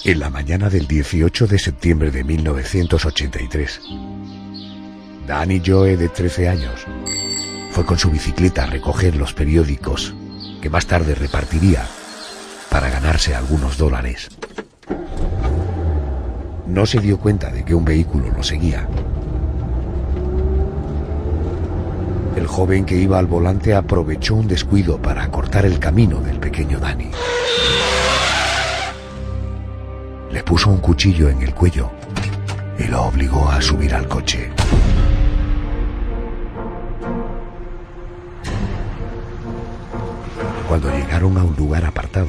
En la mañana del 18 de septiembre de 1983, Danny Joe, de 13 años, fue con su bicicleta a recoger los periódicos que más tarde repartiría para ganarse algunos dólares. No se dio cuenta de que un vehículo lo seguía. El joven que iba al volante aprovechó un descuido para cortar el camino del pequeño Danny. Le puso un cuchillo en el cuello y lo obligó a subir al coche. Cuando llegaron a un lugar apartado,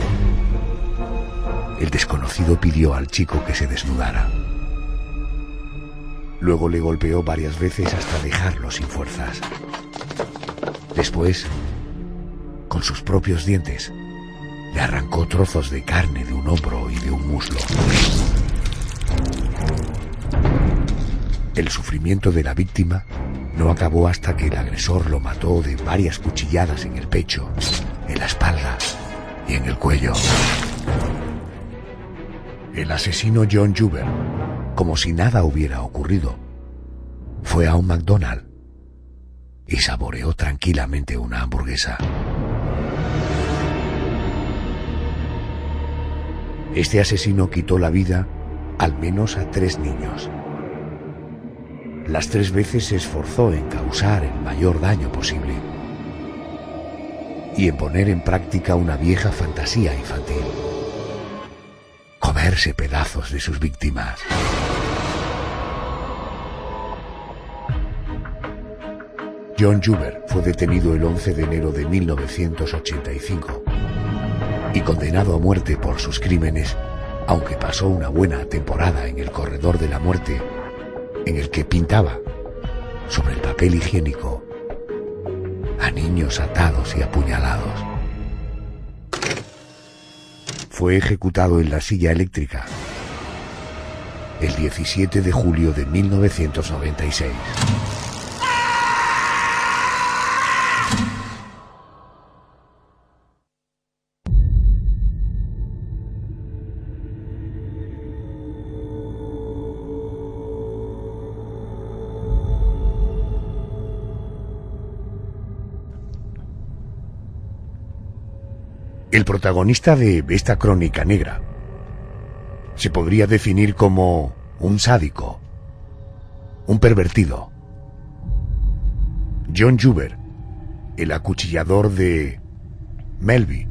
el desconocido pidió al chico que se desnudara. Luego le golpeó varias veces hasta dejarlo sin fuerzas. Después, con sus propios dientes, le arrancó trozos de carne de un hombro y de un muslo. El sufrimiento de la víctima no acabó hasta que el agresor lo mató de varias cuchilladas en el pecho, en la espalda y en el cuello. El asesino John Juber, como si nada hubiera ocurrido, fue a un McDonald's y saboreó tranquilamente una hamburguesa. Este asesino quitó la vida al menos a 3 niños. Las 3 veces se esforzó en causar el mayor daño posible y en poner en práctica una vieja fantasía infantil: comerse pedazos de sus víctimas. John Juber fue detenido el 11 de enero de 1985 y condenado a muerte por sus crímenes, aunque pasó una buena temporada en el corredor de la muerte, en el que pintaba sobre el papel higiénico a niños atados y apuñalados. Fue ejecutado en la silla eléctrica el 17 de julio de 1996. El protagonista de esta crónica negra se podría definir como un sádico, un pervertido. John Juber, el acuchillador de Melby,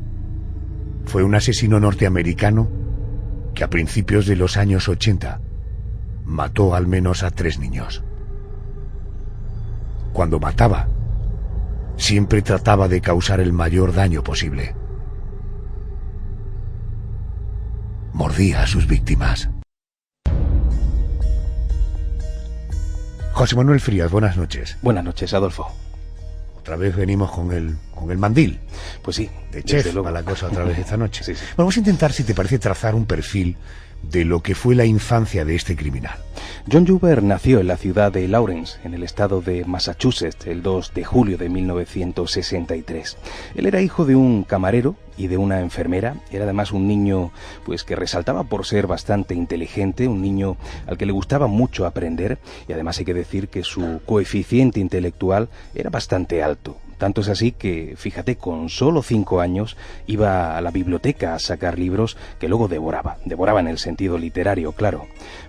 fue un asesino norteamericano que a principios de los años 80 mató al menos a 3 niños. Cuando mataba, siempre trataba de causar el mayor daño posible. Mordía a sus víctimas. José Manuel Frías, buenas noches. Buenas noches, Adolfo. Otra vez venimos con el mandil. Pues sí, de chef a la cosa otra vez esta noche. Sí. Bueno, vamos a intentar, si te parece, trazar un perfil de lo que fue la infancia de este criminal. John Juber nació en la ciudad de Lawrence, en el estado de Massachusetts, el 2 de julio de 1963. Él era hijo de un camarero y de una enfermera. Era además un niño pues que resaltaba por ser bastante inteligente, un niño al que le gustaba mucho aprender, y además hay que decir que su coeficiente intelectual era bastante alto. Tanto es así que, fíjate, con solo 5 años iba a la biblioteca a sacar libros que luego devoraba en el sentido literario, claro.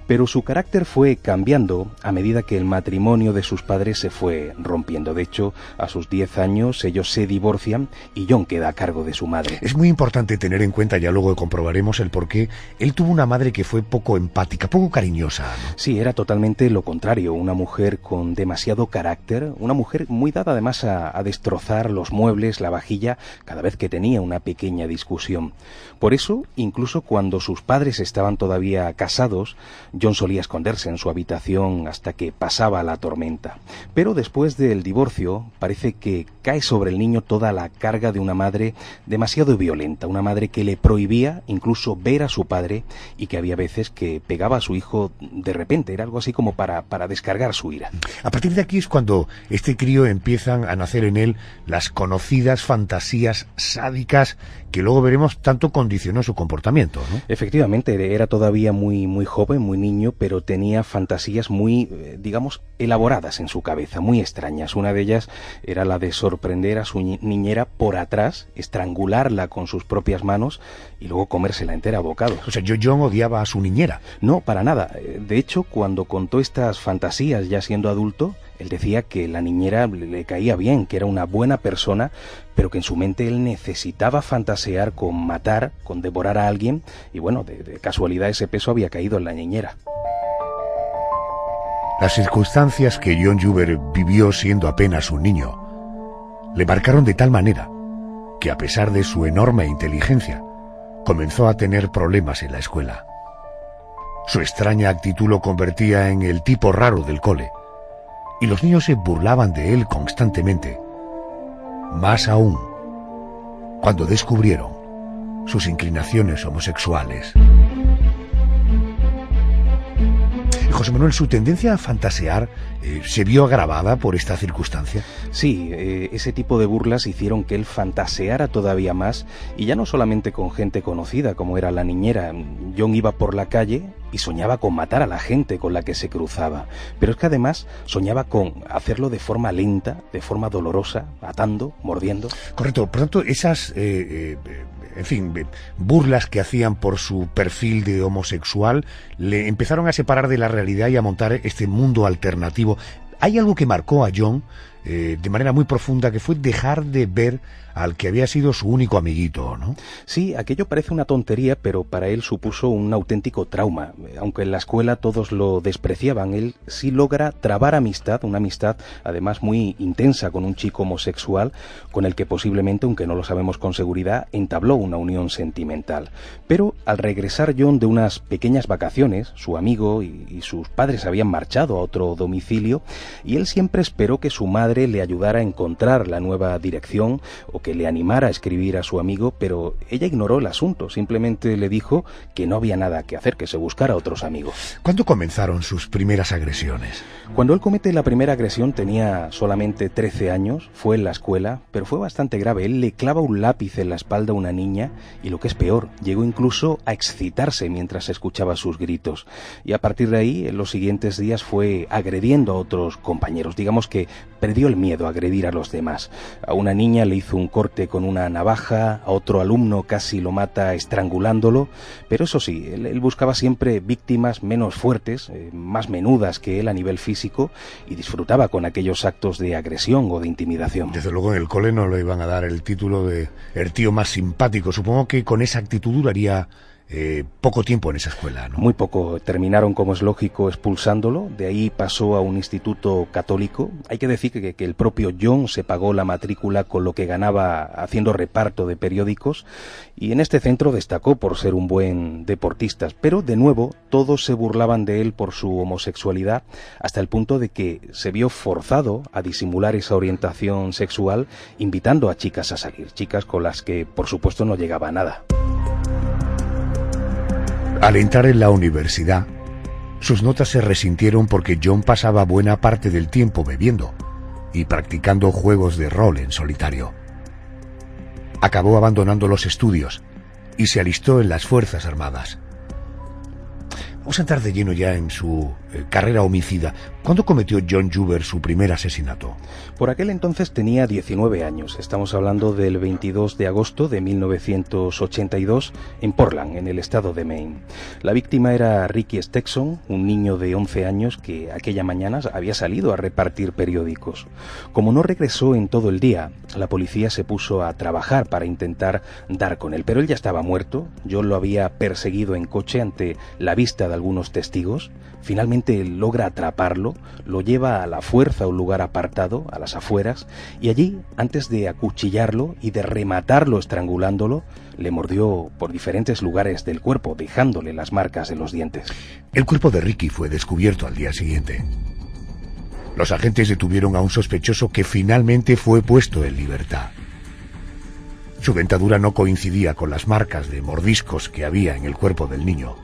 Pero su carácter fue cambiando a medida que el matrimonio de sus padres se fue rompiendo. De hecho, a sus 10 años ellos se divorcian y John queda a cargo de su madre. Es muy importante tener en cuenta, ya luego comprobaremos el por qué, él tuvo una madre que fue poco empática, poco cariñosa, ¿no? Sí, era totalmente lo contrario, una mujer con demasiado carácter, una mujer muy dada además a destrozar los muebles, la vajilla, cada vez que tenía una pequeña discusión. Por eso, incluso cuando sus padres estaban todavía casados, John solía esconderse en su habitación hasta que pasaba la tormenta. Pero después del divorcio, parece que cae sobre el niño toda la carga de una madre demasiado violenta, una madre que le prohibía incluso ver a su padre y que había veces que pegaba a su hijo de repente. Era algo así como para descargar su ira. A partir de aquí es cuando este crío empiezan a nacer en él él las conocidas fantasías sádicas que luego veremos tanto condicionó su comportamiento, ¿no? Efectivamente, era todavía muy joven, muy niño, pero tenía fantasías muy, digamos, elaboradas en su cabeza, muy extrañas. Una de ellas era la de sorprender a su niñera por atrás, estrangularla con sus propias manos y luego comérsela entera a bocados. O sea, John odiaba a su niñera. No, para nada. De hecho, cuando contó estas fantasías ya siendo adulto, él decía que la niñera le caía bien, que era una buena persona, pero que en su mente él necesitaba fantasear con matar, con devorar a alguien, y bueno, de casualidad ese peso había caído en la niñera. Las circunstancias que John Juber vivió siendo apenas un niño le marcaron de tal manera que, a pesar de su enorme inteligencia, comenzó a tener problemas en la escuela. Su extraña actitud lo convertía en el tipo raro del cole, y los niños se burlaban de él constantemente. Más aún, cuando descubrieron sus inclinaciones homosexuales. José Manuel, ¿su tendencia a fantasear se vio agravada por esta circunstancia? Sí, ese tipo de burlas hicieron que él fantaseara todavía más, y ya no solamente con gente conocida como era la niñera. John iba por la calle y soñaba con matar a la gente con la que se cruzaba, pero es que además soñaba con hacerlo de forma lenta, de forma dolorosa, atando, mordiendo. Correcto, por tanto, esas burlas que hacían por su perfil de homosexual le empezaron a separar de la realidad y a montar este mundo alternativo. Hay algo que marcó a John de manera muy profunda, que fue dejar de ver al que había sido su único amiguito, ¿no? Sí, aquello parece una tontería, pero para él supuso un auténtico trauma. Aunque en la escuela todos lo despreciaban, él sí logra trabar amistad, una amistad además muy intensa con un chico homosexual con el que posiblemente, aunque no lo sabemos con seguridad, entabló una unión sentimental. Pero al regresar John de unas pequeñas vacaciones, su amigo y sus padres habían marchado a otro domicilio, y él siempre esperó que su madre le ayudara a encontrar la nueva dirección o que le animara a escribir a su amigo, pero ella ignoró el asunto, simplemente le dijo que no había nada que hacer, que se buscara otros amigos. ¿Cuándo comenzaron sus primeras agresiones? Cuando él comete la primera agresión tenía solamente 13 años, fue en la escuela, pero fue bastante grave. Él le clava un lápiz en la espalda a una niña y, lo que es peor, llegó incluso a excitarse mientras escuchaba sus gritos. Y a partir de ahí, en los siguientes días fue agrediendo a otros compañeros. Digamos que perdió el miedo a agredir a los demás. A una niña le hizo un corte con una navaja, a otro alumno casi lo mata estrangulándolo, pero eso sí, él buscaba siempre víctimas menos fuertes, más menudas que él a nivel físico, y disfrutaba con aquellos actos de agresión o de intimidación. Desde luego en el cole no le iban a dar el título de el tío más simpático. Supongo que con esa actitud duraría poco tiempo en esa escuela, ¿no? Muy poco. Terminaron, como es lógico, expulsándolo. De ahí pasó a un instituto católico. Hay que decir que el propio John se pagó la matrícula con lo que ganaba haciendo reparto de periódicos, y en este centro destacó por ser un buen deportista. Pero de nuevo todos se burlaban de él por su homosexualidad, hasta el punto de que se vio forzado a disimular esa orientación sexual, invitando a chicas a salir, chicas con las que por supuesto no llegaba a nada. Al entrar en la universidad, sus notas se resintieron porque John pasaba buena parte del tiempo bebiendo y practicando juegos de rol en solitario. Acabó abandonando los estudios y se alistó en las Fuerzas Armadas. Vamos a entrar de lleno ya en su carrera homicida. ¿Cuándo cometió John Juber su primer asesinato? Por aquel entonces tenía 19 años. Estamos hablando del 22 de agosto de 1982 en Portland, en el estado de Maine. La víctima era Ricky Stetson, un niño de 11 años que aquella mañana había salido a repartir periódicos. Como no regresó en todo el día, la policía se puso a trabajar para intentar dar con él, pero él ya estaba muerto. John lo había perseguido en coche ante la vista de algunos testigos. Finalmente logra atraparlo, lo lleva a la fuerza a un lugar apartado, a las afueras, y allí, antes de acuchillarlo y de rematarlo estrangulándolo, le mordió por diferentes lugares del cuerpo, dejándole las marcas en los dientes. El cuerpo de Ricky fue descubierto al día siguiente. Los agentes detuvieron a un sospechoso que finalmente fue puesto en libertad. Su dentadura no coincidía con las marcas de mordiscos que había en el cuerpo del niño.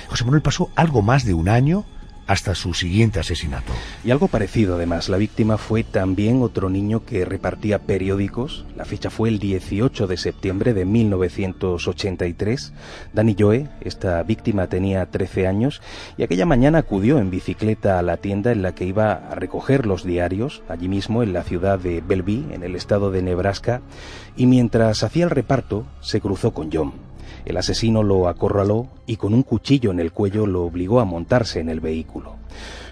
José Manuel, pasó algo más de un año hasta su siguiente asesinato. Y algo parecido además, la víctima fue también otro niño que repartía periódicos. La fecha fue el 18 de septiembre de 1983. Danny Joe, esta víctima, tenía 13 años y aquella mañana acudió en bicicleta a la tienda en la que iba a recoger los diarios, allí mismo en la ciudad de Belleville, en el estado de Nebraska, y mientras hacía el reparto se cruzó con John. El asesino lo acorraló y con un cuchillo en el cuello lo obligó a montarse en el vehículo.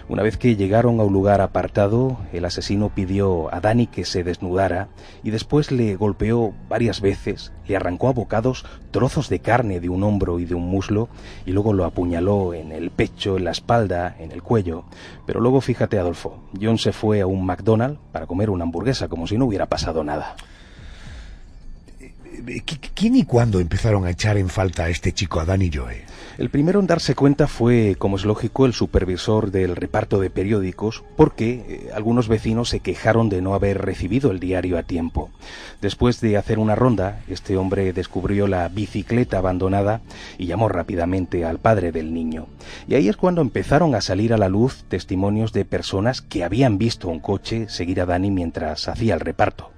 Una vez que llegaron a un lugar apartado, el asesino pidió a Danny que se desnudara y después le golpeó varias veces, le arrancó a bocados trozos de carne de un hombro y de un muslo y luego lo apuñaló en el pecho, en la espalda, en el cuello. Pero luego fíjate, Adolfo, John se fue a un McDonald's para comer una hamburguesa como si no hubiera pasado nada. ¿Quién y cuándo empezaron a echar en falta a este chico, a Danny Joe? El primero en darse cuenta fue, como es lógico, el supervisor del reparto de periódicos, porque algunos vecinos se quejaron de no haber recibido el diario a tiempo. Después de hacer una ronda, este hombre descubrió la bicicleta abandonada y llamó rápidamente al padre del niño. Y ahí es cuando empezaron a salir a la luz testimonios de personas que habían visto un coche seguir a Danny mientras hacía el reparto.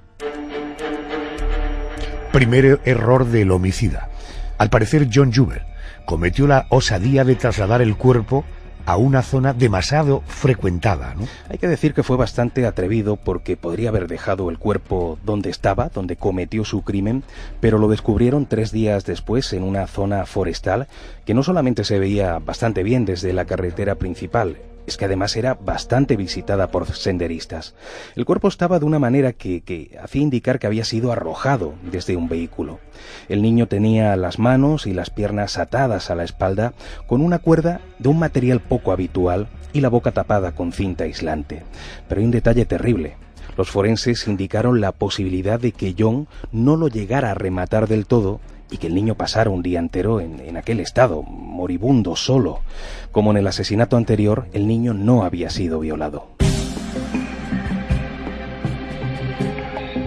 Primer error del homicida. Al parecer, John Juber cometió la osadía de trasladar el cuerpo a una zona demasiado frecuentada, ¿no? Hay que decir que fue bastante atrevido porque podría haber dejado el cuerpo donde estaba, donde cometió su crimen, pero lo descubrieron 3 días después en una zona forestal que no solamente se veía bastante bien desde la carretera principal, es que además era bastante visitada por senderistas. El cuerpo estaba de una manera que hacía indicar que había sido arrojado desde un vehículo. El niño tenía las manos y las piernas atadas a la espalda con una cuerda de un material poco habitual y la boca tapada con cinta aislante. Pero hay un detalle terrible. Los forenses indicaron la posibilidad de que John no lo llegara a rematar del todo y que el niño pasara un día entero en aquel estado, moribundo, solo. Como en el asesinato anterior, el niño no había sido violado.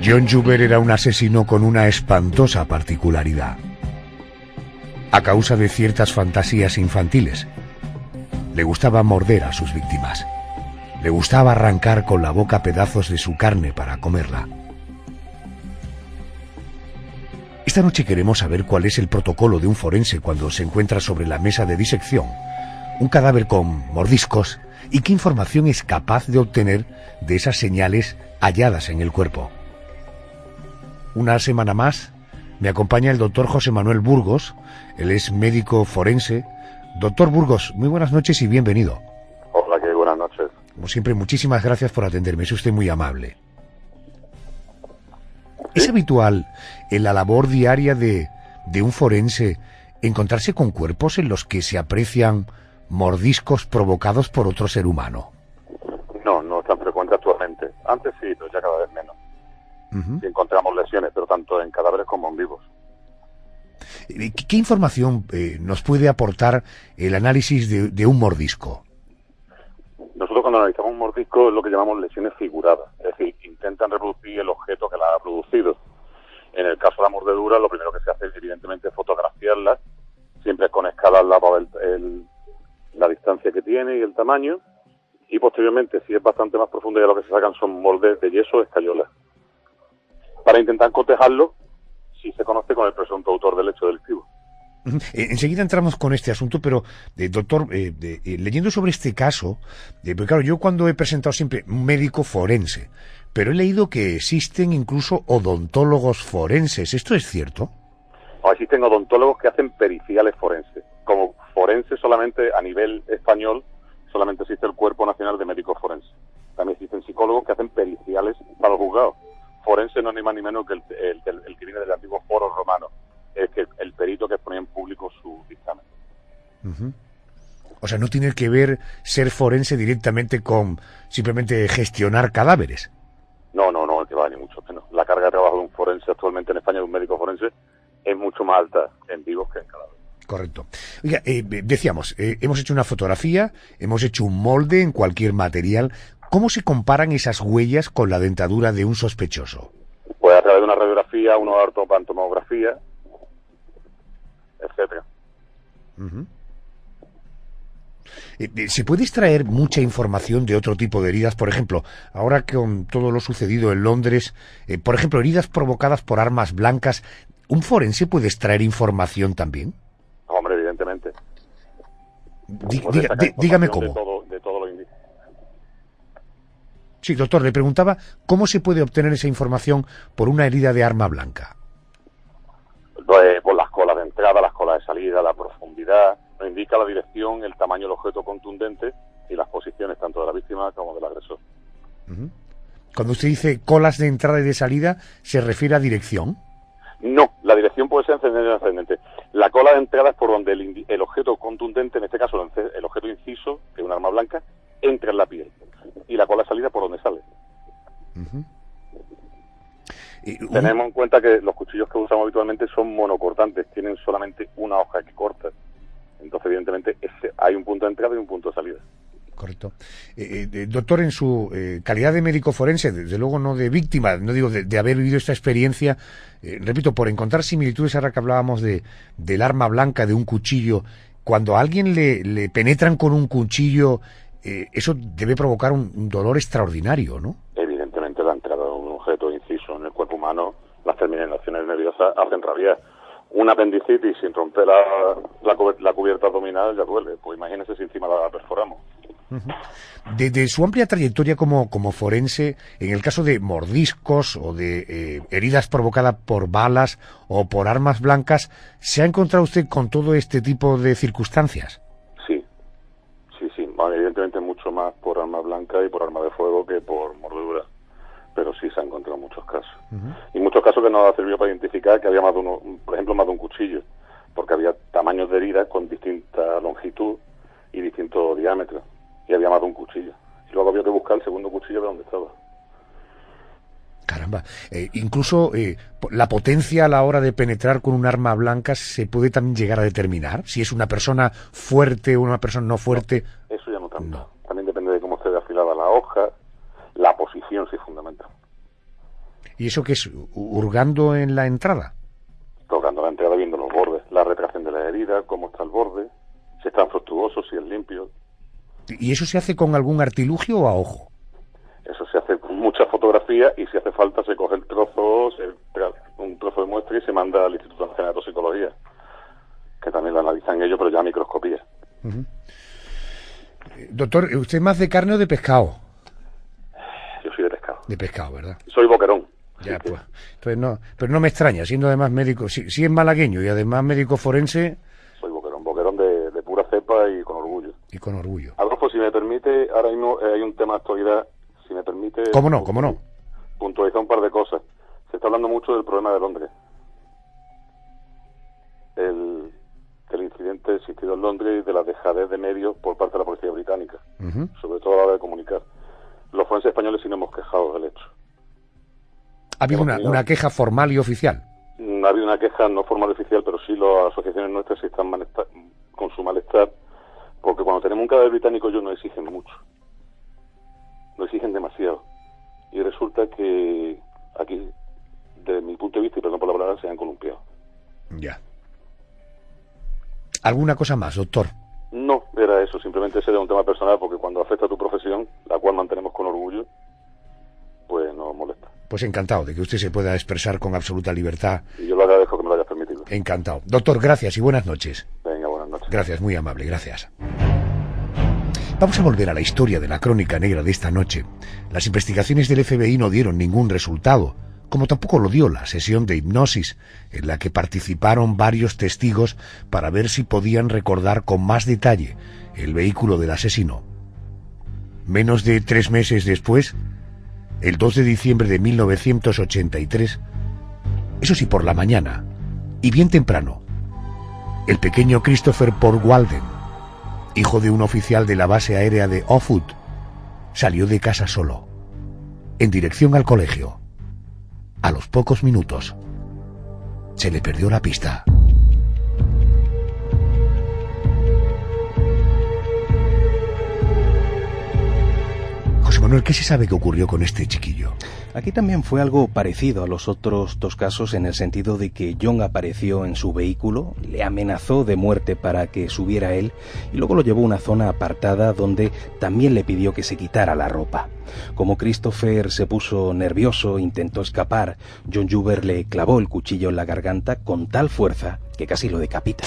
John Juber era un asesino con una espantosa particularidad. A causa de ciertas fantasías infantiles, le gustaba morder a sus víctimas. Le gustaba arrancar con la boca pedazos de su carne para comerla. Esta noche queremos saber cuál es el protocolo de un forense cuando se encuentra sobre la mesa de disección un cadáver con mordiscos y qué información es capaz de obtener de esas señales halladas en el cuerpo. Una semana más me acompaña el doctor José Manuel Burgos. Él es médico forense. Doctor Burgos, muy buenas noches y bienvenido. Hola, qué buenas noches. Como siempre, muchísimas gracias por atenderme, es usted muy amable. ¿Es habitual en la labor diaria de un forense encontrarse con cuerpos en los que se aprecian mordiscos provocados por otro ser humano? No, no es tan frecuente actualmente. Antes sí, pero ya cada vez menos. Sí encontramos lesiones, pero tanto en cadáveres como en vivos. ¿Qué información nos puede aportar el análisis de un mordisco? Nosotros cuando analizamos un mordisco es lo que llamamos lesiones figuradas, es decir, intentan reproducir el objeto que la ha producido. En el caso de la mordedura, lo primero que se hace es evidentemente fotografiarla, siempre con escala al lado la distancia que tiene y el tamaño, y posteriormente, si es bastante más profunda, ya lo que se sacan son moldes de yeso o escayolas, para intentar cotejarlo si se conoce con el presunto autor del hecho delictivo. Enseguida entramos con este asunto, pero, doctor, leyendo sobre este caso, porque claro, yo cuando he presentado siempre un médico forense, pero he leído que existen incluso odontólogos forenses, ¿esto es cierto? No, existen odontólogos que hacen periciales forenses. Como forense solamente a nivel español, solamente existe el Cuerpo Nacional de Médicos Forenses. También existen psicólogos que hacen periciales para los juzgados. Forense no es ni más ni menos que el que viene del antiguo foro romano. Es que el perito que ponía en público su dictamen. O sea, no tiene que ver ser forense directamente con simplemente gestionar cadáveres. No, que va, ni mucho menos. La carga de trabajo de un forense actualmente en España, de un médico forense, es mucho más alta en vivos que en cadáveres. Correcto. Oiga, decíamos, hemos hecho una fotografía, hemos hecho un molde en cualquier material. ¿Cómo se comparan esas huellas con la dentadura de un sospechoso? Pues a través de una radiografía, una ortopantomografía, etcétera. ¿Se puede extraer mucha información de otro tipo de heridas? Por ejemplo, ahora que con todo lo sucedido en Londres, por ejemplo, heridas provocadas por armas blancas, ¿un forense puede extraer información también? Hombre, evidentemente. Dígame cómo. De todo lo indígena. Sí, doctor, le preguntaba cómo se puede obtener esa información por una herida de arma blanca. Por las colas de entrada, las colas de salida, la profundidad, nos indica la dirección, el tamaño del objeto contundente y las posiciones tanto de la víctima como del agresor. Cuando usted dice colas de entrada y de salida, ¿se refiere a dirección? No, la dirección puede ser ascendente o ascendente. La cola de entrada es por donde el objeto contundente, en este caso el objeto inciso, que es un arma blanca, entra en la piel. Y la cola de salida por donde sale. Tenemos en cuenta que los cuchillos que usamos habitualmente son monocortantes, tienen solamente una hoja que corta. Entonces, evidentemente, hay un punto de entrada y un punto de salida. Correcto. Doctor, en su calidad de médico forense, desde luego no de víctima, no digo de haber vivido esta experiencia, repito, por encontrar similitudes, ahora que hablábamos del arma blanca, de un cuchillo, cuando a alguien le penetran con un cuchillo, eso debe provocar un dolor extraordinario, ¿no? Evidentemente, la entrada de un objeto inciso en el cuerpo humano, las terminaciones nerviosas hacen rabiar. Un apendicitis sin romper la cubierta abdominal ya duele. Pues imagínese si encima la perforamos. Desde su amplia trayectoria como forense, en el caso de mordiscos o de heridas provocadas por balas o por armas blancas, ¿se ha encontrado usted con todo este tipo de circunstancias? Sí. Bueno, evidentemente mucho más por arma blanca y por arma de fuego que por mordedura. Pero sí se han encontrado muchos casos. Y muchos casos que nos ha servido para identificar que había más de uno, por ejemplo, más de un cuchillo, porque había tamaños de heridas con distinta longitud y distinto diámetro, y había más de un cuchillo. Y luego había que buscar el segundo cuchillo de donde estaba. Caramba, incluso la potencia a la hora de penetrar con un arma blanca se puede también llegar a determinar, si es una persona fuerte o una persona no fuerte. No, eso ya no tanto. No. También depende de cómo esté afilada la hoja, la posición sí es fundamental. ¿Y eso qué es? ¿Hurgando en la entrada? Tocando la entrada, viendo los bordes, la retracción de la herida, cómo está el borde, si está fructuoso, si es limpio. ¿Y eso se hace con algún artilugio o a ojo? Eso se hace con muchas fotografías y si hace falta se coge el trozo, un trozo de muestra y se manda al Instituto Nacional de Toxicología, que también lo analizan ellos, pero ya a microscopía. Doctor, ¿usted es más de carne o de pescado? Yo soy de pescado. De pescado, ¿verdad? Soy boquerón. Ya, pues. Entonces no, pero no me extraña, siendo además médico, si es malagueño y además médico forense. Soy boquerón de pura cepa y con orgullo. Y con orgullo. Adolfo, si me permite, ahora mismo hay un tema de actualidad, si me permite. ¿Cómo no? Puntualizar un par de cosas. Se está hablando mucho del problema de Londres. Del incidente existido en Londres y de la dejadez de medios por parte de la policía británica, sobre todo a la hora de comunicar. Los forenses españoles sí nos hemos quejado del hecho. ¿Ha habido una queja formal y oficial? Ha habido una queja no formal y oficial, pero sí las asociaciones nuestras sí están con su malestar, porque cuando tenemos un cadáver británico ellos no exigen mucho, no exigen demasiado. Y resulta que aquí, desde mi punto de vista, y perdón por la palabra, se han columpiado. Ya. ¿Alguna cosa más, doctor? No, era eso, simplemente ese era un tema personal, porque cuando afecta a tu profesión, la cual mantenemos con orgullo, pues nos molesta. Pues encantado de que usted se pueda expresar con absoluta libertad. Y yo lo agradezco que me lo hayas permitido. Encantado. Doctor, gracias y buenas noches. Venga, buenas noches. Gracias, muy amable, gracias. Vamos a volver a la historia de la crónica negra de esta noche. Las investigaciones del FBI no dieron ningún resultado, como tampoco lo dio la sesión de hipnosis, en la que participaron varios testigos para ver si podían recordar con más detalle el vehículo del asesino. Menos de 3 meses después, el 2 de diciembre de 1983, eso sí por la mañana, y bien temprano, el pequeño Christopher Port Walden, hijo de un oficial de la base aérea de Offutt, salió de casa solo, en dirección al colegio. A los pocos minutos, se le perdió la pista. José Manuel, ¿qué se sabe que ocurrió con este chiquillo? Aquí también fue algo parecido a los otros dos casos en el sentido de que John apareció en su vehículo, le amenazó de muerte para que subiera él y luego lo llevó a una zona apartada donde también le pidió que se quitara la ropa. Como Christopher se puso nervioso, intentó escapar, John Juber le clavó el cuchillo en la garganta con tal fuerza que casi lo decapita.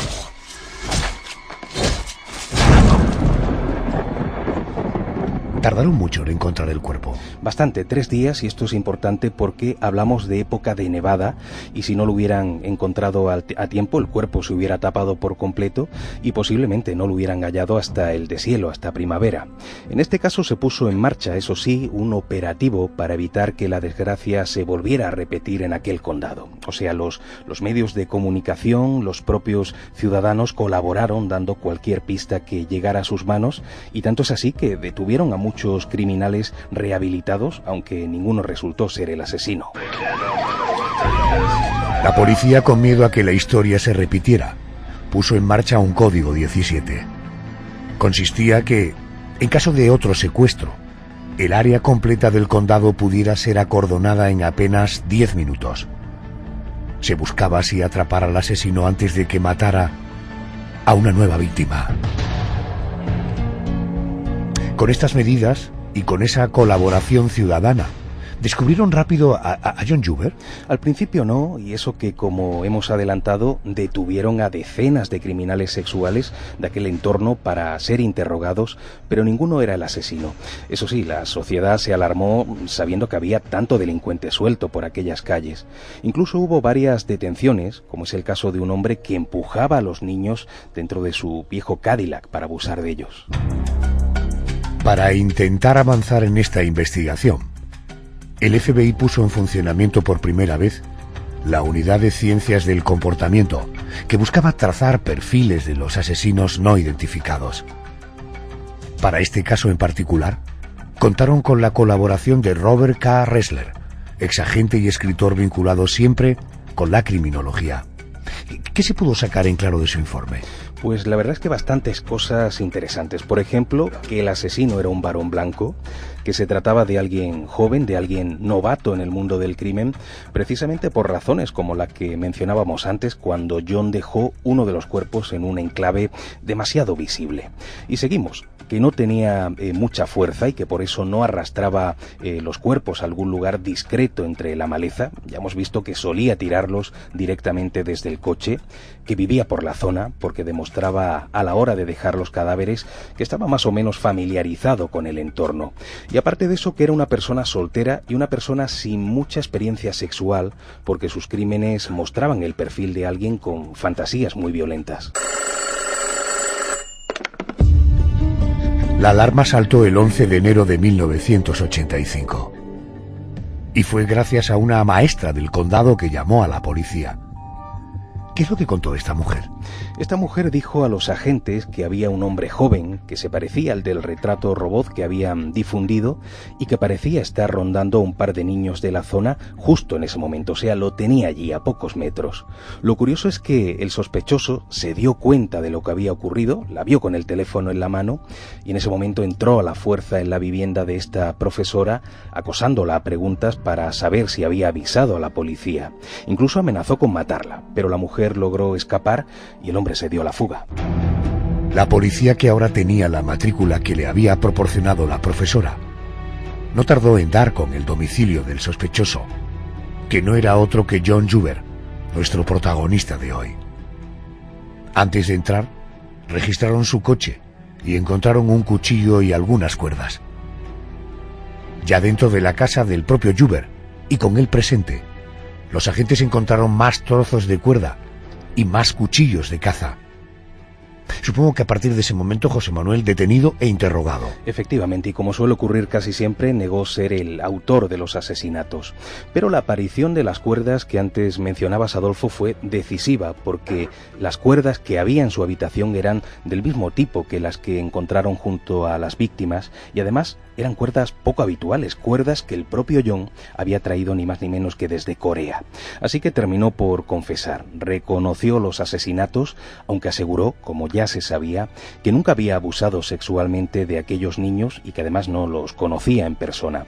Tardaron mucho en encontrar el cuerpo. Bastante, 3 días, y esto es importante porque hablamos de época de nevada y si no lo hubieran encontrado a tiempo el cuerpo se hubiera tapado por completo y posiblemente no lo hubieran hallado hasta el deshielo, hasta primavera. En este caso se puso en marcha, eso sí, un operativo para evitar que la desgracia se volviera a repetir en aquel condado. O sea, los medios de comunicación, los propios ciudadanos colaboraron dando cualquier pista que llegara a sus manos y tanto es así que detuvieron a muchos criminales rehabilitados, aunque ninguno resultó ser el asesino. La policía, con miedo a que la historia se repitiera, puso en marcha un código 17. Consistía que, en caso de otro secuestro, el área completa del condado pudiera ser acordonada en apenas 10 minutos. Se buscaba así atrapar al asesino antes de que matara a una nueva víctima. Con estas medidas y con esa colaboración ciudadana, ¿descubrieron rápido a John Juber? Al principio no, y eso que, como hemos adelantado, detuvieron a decenas de criminales sexuales de aquel entorno para ser interrogados, pero ninguno era el asesino. Eso sí, la sociedad se alarmó sabiendo que había tanto delincuente suelto por aquellas calles. Incluso hubo varias detenciones, como es el caso de un hombre que empujaba a los niños dentro de su viejo Cadillac para abusar de ellos. Para intentar avanzar en esta investigación, el FBI puso en funcionamiento por primera vez la Unidad de Ciencias del Comportamiento, que buscaba trazar perfiles de los asesinos no identificados. Para este caso en particular, contaron con la colaboración de Robert K. Ressler, exagente y escritor vinculado siempre con la criminología. ¿Qué se pudo sacar en claro de su informe? Pues la verdad es que bastantes cosas interesantes. Por ejemplo, que el asesino era un varón blanco, que se trataba de alguien joven, de alguien novato en el mundo del crimen, precisamente por razones como la que mencionábamos antes cuando John dejó uno de los cuerpos en un enclave demasiado visible. Y seguimos, que no tenía mucha fuerza y que por eso no arrastraba los cuerpos a algún lugar discreto entre la maleza. Ya hemos visto que solía tirarlos directamente desde el coche, que vivía por la zona porque demostraba a la hora de dejar los cadáveres que estaba más o menos familiarizado con el entorno. Y aparte de eso, que era una persona soltera y una persona sin mucha experiencia sexual, porque sus crímenes mostraban el perfil de alguien con fantasías muy violentas. La alarma saltó el 11 de enero de 1985. Y fue gracias a una maestra del condado que llamó a la policía. ¿Qué es lo que contó esta mujer? Esta mujer dijo a los agentes que había un hombre joven que se parecía al del retrato robot que habían difundido y que parecía estar rondando a un par de niños de la zona justo en ese momento, o sea, lo tenía allí a pocos metros. Lo curioso es que el sospechoso se dio cuenta de lo que había ocurrido, la vio con el teléfono en la mano y en ese momento entró a la fuerza en la vivienda de esta profesora, acosándola a preguntas para saber si había avisado a la policía. Incluso amenazó con matarla, pero la mujer logró escapar y el hombre se dio a la fuga. La policía, que ahora tenía la matrícula que le había proporcionado la profesora, no tardó en dar con el domicilio del sospechoso, que no era otro que John Juber, nuestro protagonista de hoy. Antes de entrar, registraron su coche y encontraron un cuchillo y algunas cuerdas. Ya dentro de la casa del propio Juber y con él presente, los agentes encontraron más trozos de cuerda y más cuchillos de caza. Supongo que a partir de ese momento José Manuel detenido e interrogado. Efectivamente, y como suele ocurrir casi siempre, negó ser el autor de los asesinatos. Pero la aparición de las cuerdas que antes mencionabas, Adolfo, fue decisiva, porque las cuerdas que había en su habitación eran del mismo tipo que las que encontraron junto a las víctimas, y además eran cuerdas poco habituales, cuerdas que el propio John había traído ni más ni menos que desde Corea. Así que terminó por confesar, reconoció los asesinatos, aunque aseguró, como ya se sabía que nunca había abusado sexualmente de aquellos niños y que además no los conocía en persona.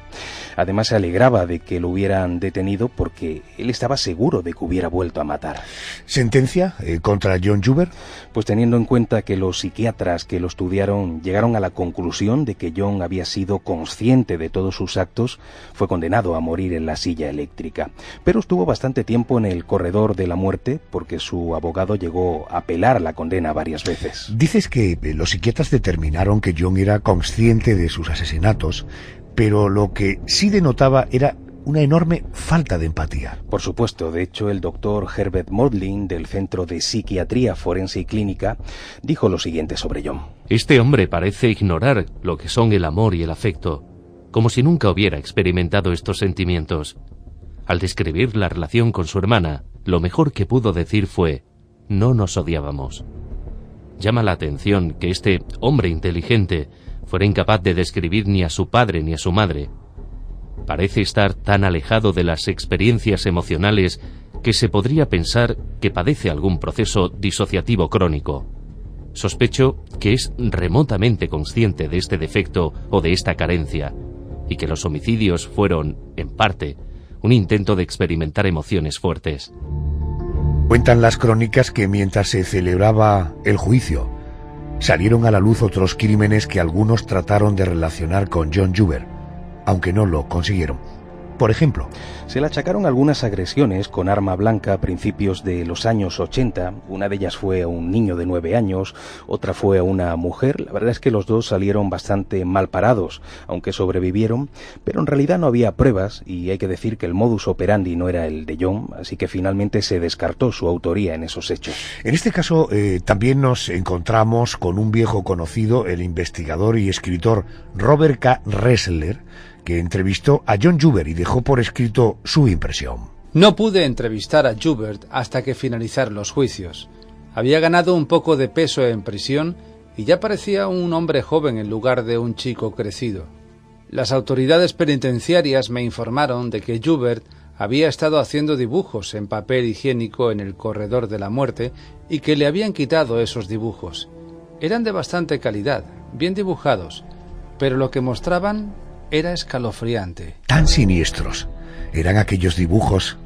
Además se alegraba de que lo hubieran detenido porque él estaba seguro de que hubiera vuelto a matar. ¿Sentencia contra John Juber? Pues teniendo en cuenta que los psiquiatras que lo estudiaron llegaron a la conclusión de que John había sido consciente de todos sus actos, fue condenado a morir en la silla eléctrica. Pero estuvo bastante tiempo en el corredor de la muerte porque su abogado llegó a apelar la condena varias veces. Dices que los psiquiatras determinaron que John era consciente de sus asesinatos, pero lo que sí denotaba era una enorme falta de empatía. Por supuesto, de hecho el doctor Herbert Modlin del Centro de Psiquiatría Forense y Clínica dijo lo siguiente sobre John. Este hombre parece ignorar lo que son el amor y el afecto, como si nunca hubiera experimentado estos sentimientos. Al describir la relación con su hermana, lo mejor que pudo decir fue: no nos odiábamos. Llama la atención que este hombre inteligente fuera incapaz de describir ni a su padre ni a su madre. Parece estar tan alejado de las experiencias emocionales que se podría pensar que padece algún proceso disociativo crónico. Sospecho que es remotamente consciente de este defecto o de esta carencia, y que los homicidios fueron, en parte, un intento de experimentar emociones fuertes. Cuentan las crónicas que mientras se celebraba el juicio, salieron a la luz otros crímenes que algunos trataron de relacionar con John Juber, aunque no lo consiguieron. Por ejemplo, se le achacaron algunas agresiones con arma blanca a principios de los años 80. Una de ellas fue a un niño de 9 años, otra fue a una mujer. La verdad es que los dos salieron bastante mal parados, aunque sobrevivieron, pero en realidad no había pruebas y hay que decir que el modus operandi no era el de John, así que finalmente se descartó su autoría en esos hechos. En este caso también nos encontramos con un viejo conocido, el investigador y escritor Robert K. Ressler, que entrevistó a John Juber y dejó por escrito su impresión. No pude entrevistar a Juber hasta que finalizaron los juicios. Había ganado un poco de peso en prisión y ya parecía un hombre joven en lugar de un chico crecido. Las autoridades penitenciarias me informaron de que Juber había estado haciendo dibujos en papel higiénico en el corredor de la muerte y que le habían quitado esos dibujos. Eran de bastante calidad, bien dibujados, pero lo que mostraban era escalofriante. Tan siniestros eran aquellos dibujos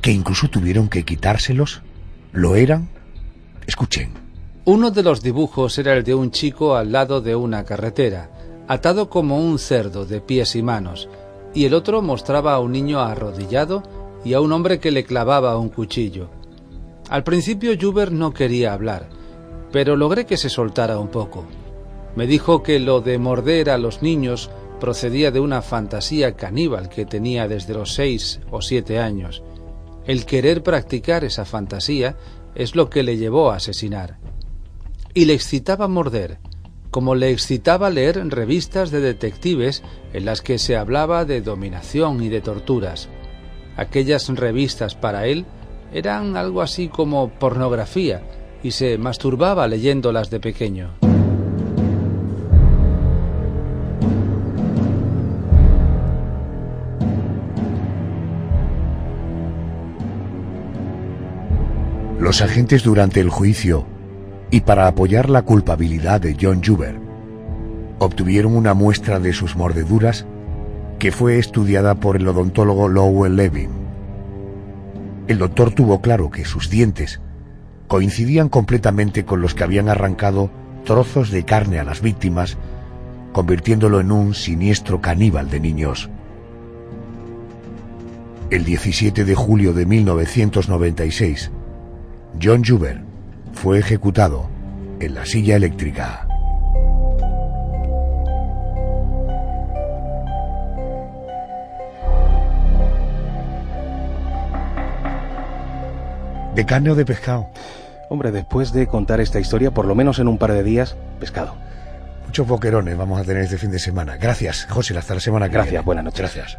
que incluso tuvieron que quitárselos. ¿Lo eran? Escuchen. Uno de los dibujos era el de un chico al lado de una carretera, atado como un cerdo de pies y manos, y el otro mostraba a un niño arrodillado y a un hombre que le clavaba un cuchillo. Al principio Juber no quería hablar, pero logré que se soltara un poco. Me dijo que lo de morder a los niños procedía de una fantasía caníbal que tenía desde los 6 o 7 años. El querer practicar esa fantasía es lo que le llevó a asesinar. Y le excitaba morder, como le excitaba leer revistas de detectives en las que se hablaba de dominación y de torturas. Aquellas revistas para él eran algo así como pornografía y se masturbaba leyéndolas de pequeño. Los agentes durante el juicio y para apoyar la culpabilidad de John Juber obtuvieron una muestra de sus mordeduras que fue estudiada por el odontólogo Lowell Levin. El doctor tuvo claro que sus dientes coincidían completamente con los que habían arrancado trozos de carne a las víctimas, convirtiéndolo en un siniestro caníbal de niños. El 17 de julio de 1996, John Juber fue ejecutado en la silla eléctrica. ¿De carne o de pescado? Hombre, después de contar esta historia, por lo menos en un par de días, pescado. Muchos boquerones vamos a tener este fin de semana. Gracias, José, hasta la semana que viene. Gracias, buenas noches. Gracias.